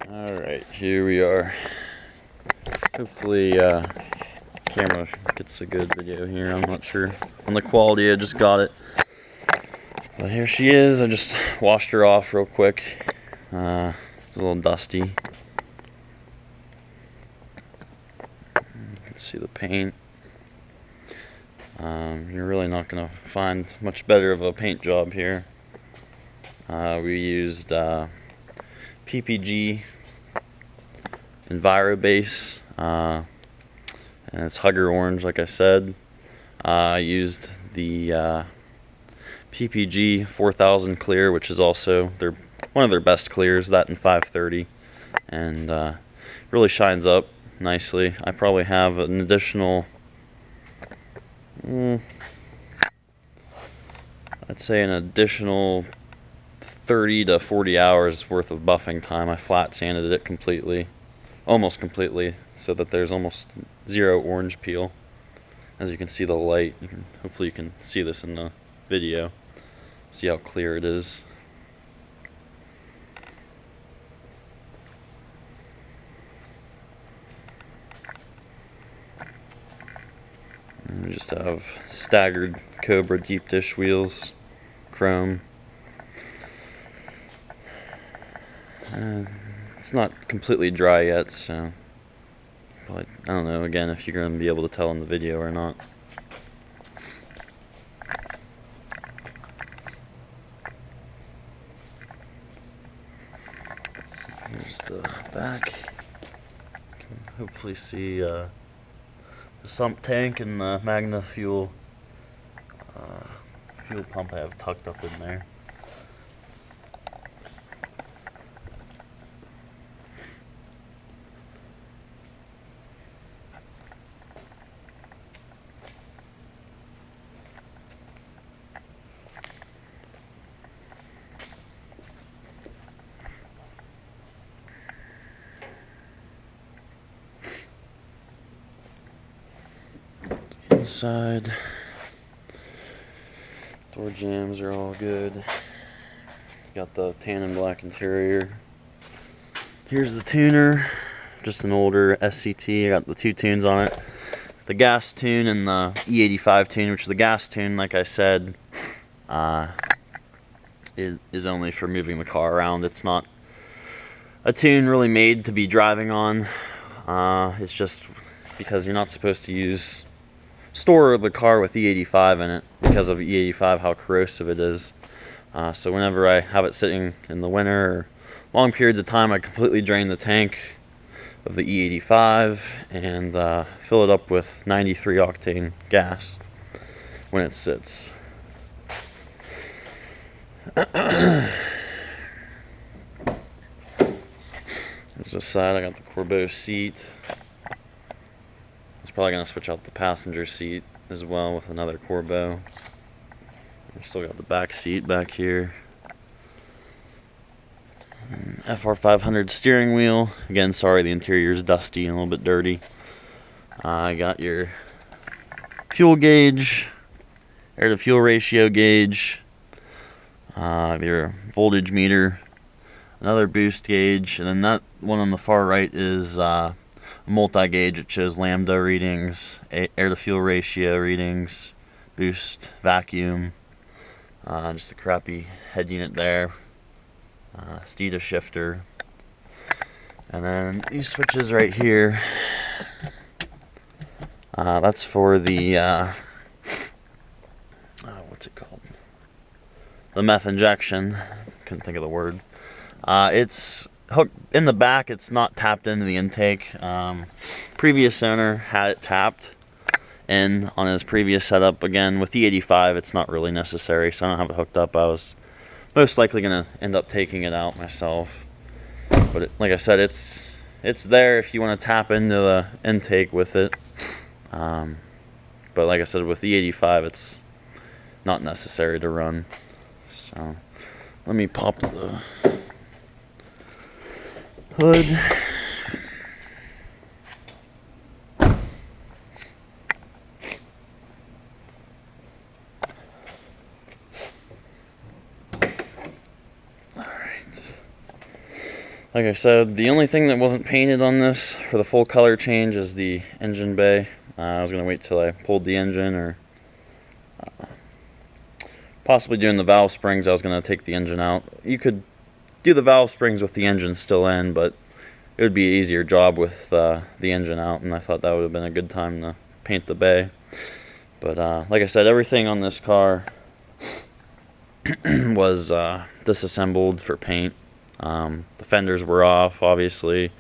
Alright, here we are. Hopefully camera gets a good video here. I'm not sure on the quality. I just got it. But here she is. I just washed her off real quick. It's a little dusty. You can see the paint. You're really not going to find much better of a paint job here. We used PPG EnviroBase, and it's Hugger Orange, like I said. I used the PPG 4000 clear, which is also one of their best clears, that in 530, and really shines up nicely. I probably have an additional, I'd say an additional 30 to 40 hours worth of buffing time. I flat sanded it completely, almost completely, so that there's almost zero orange peel. As you can see the light, hopefully you can see this in the video, see how clear it is. And we just have staggered Cobra deep dish wheels, chrome. It's not completely dry yet, so probably, I don't know again if you're going to be able to tell in the video or not. Here's the back. You can hopefully see the sump tank and the Magna fuel pump I have tucked up in there. Inside, door jambs are all good. Got the tan and black interior. Here's the tuner, just an older SCT. I got the two tunes on it, the gas tune and the E85 tune, which the gas tune, like I said, is only for moving the car around. It's not a tune really made to be driving on. It's just because you're not supposed to store the car with E85 in it because of E85, how corrosive it is. So whenever I have it sitting in the winter or long periods of time, I completely drain the tank of the E85 and fill it up with 93 octane gas when it sits. There's this side. I got the Corbeau seat. Probably gonna switch out the passenger seat as well with another Corbeau. We still got the back seat back here. And FR500 steering wheel. Again, sorry the interior is dusty and a little bit dirty. I got your fuel gauge, air to fuel ratio gauge, your voltage meter, another boost gauge, and then that one on the far right is multi-gauge. It shows lambda readings, air to fuel ratio readings, boost, vacuum, just a crappy head unit there, Steeda shifter, and then these switches right here, that's for the what's it called, the meth injection. Couldn't think of the word. It's hooked in the back. It's not tapped into the intake. Previous owner had it tapped in on his previous setup. Again, with the 85, it's not really necessary, so I don't have it hooked up. I was most likely gonna end up taking it out myself, but like I said, it's there if you want to tap into the intake with it. But like I said, with the 85, it's not necessary to run. So let me pop the hood. Like I said, the only thing that wasn't painted on this for the full color change is the engine bay. I was going to wait till I pulled the engine, or possibly doing the valve springs. I was going to take the engine out. You could do the valve springs with the engine still in, but it would be an easier job with the engine out, and I thought that would have been a good time to paint the bay. But like I said, everything on this car was disassembled for paint. The fenders were off, obviously.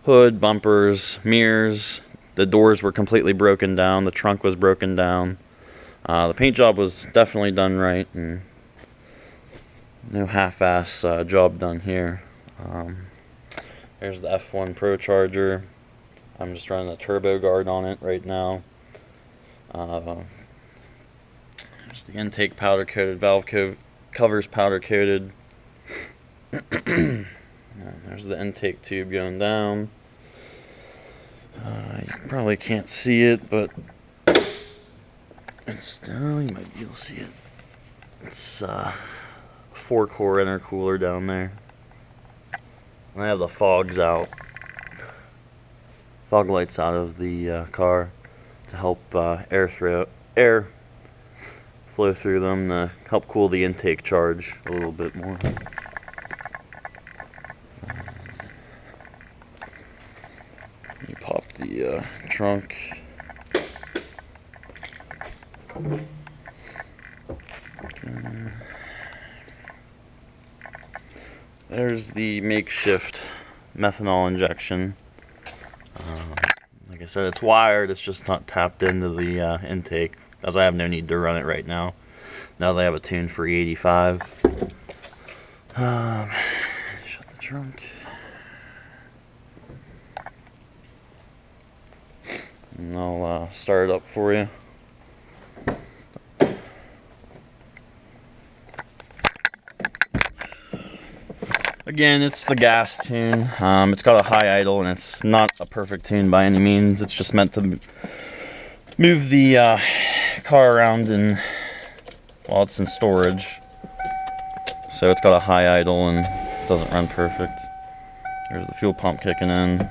Hood, bumpers, mirrors. The doors were completely broken down. The trunk was broken down. The paint job was definitely done right, and no half-ass job done here. Here's the F1 Procharger. I'm just running a turbo guard on it right now. There's the intake powder coated, valve covers powder coated. There's the intake tube going down. You probably can't see it, but it's you might be able to see it. It's a 4-core intercooler down there. I have the fogs out, fog lights out of the car to help air flow through them to help cool the intake charge a little bit more. Let me pop the trunk. Okay. There's the makeshift methanol injection. Like I said, it's wired, it's just not tapped into the intake, as I have no need to run it right now. Now they have a tune for E85. Shut the trunk. And I'll start it up for you. Again, it's the gas tune. It's got a high idle, and it's not a perfect tune by any means. It's just meant to move the car around while it's in storage. So it's got a high idle and doesn't run perfect. There's the fuel pump kicking in.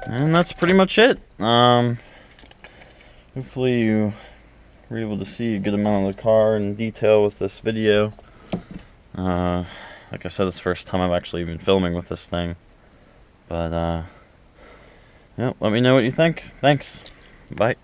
And that's pretty much it. Hopefully you were able to see a good amount of the car in detail with this video. Like I said, this is the first time I've actually been filming with this thing. But, yeah, let me know what you think. Thanks. Bye.